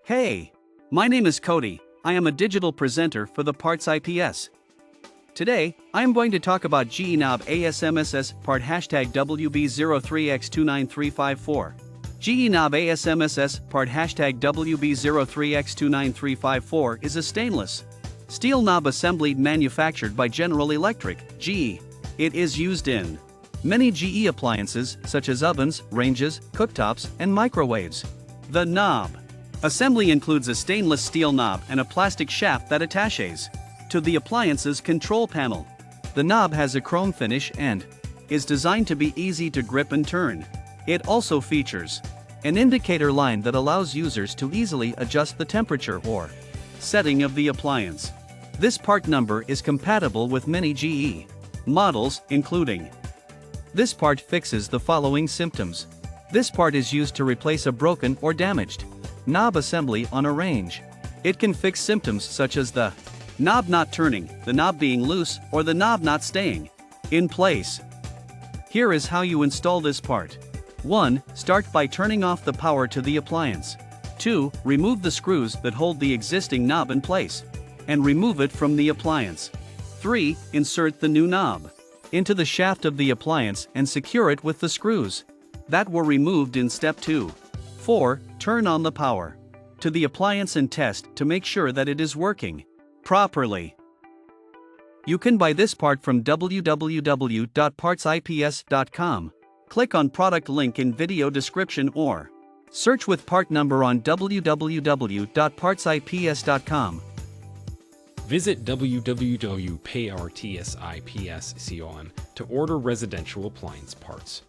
Hey, my name is Cody. I am a digital presenter for the PartsIPS. Today, I am going to talk about GE KNOB ASM SS part WB03X29354. GE KNOB ASM SS part WB03X29354 is a stainless steel knob assembly manufactured by General Electric, GE. It is used in many GE appliances such as ovens, ranges, cooktops, and microwaves. The knob assembly includes a stainless steel knob and a plastic shaft that attaches to the appliance's control panel. The knob has a chrome finish and is designed to be easy to grip and turn. It also features an indicator line that allows users to easily adjust the temperature or setting of the appliance. This part number is compatible with many GE models, including this part fixes the following symptoms. This part is used to replace a broken or damaged knob assembly on a range. It can fix symptoms such as the knob not turning, the knob being loose, or the knob not staying in place. Here is how you install this part. 1. Start by turning off the power to the appliance. 2. Remove the screws that hold the existing knob in place and remove it from the appliance. 3. Insert the new knob into the shaft of the appliance and secure it with the screws that were removed in step 2. 4. Turn on the power to the appliance and test to make sure that it is working properly. You can buy this part from www.partsips.com. Click on product link in video description or search with part number on www.partsips.com. Visit www.partsips.com to order residential appliance parts.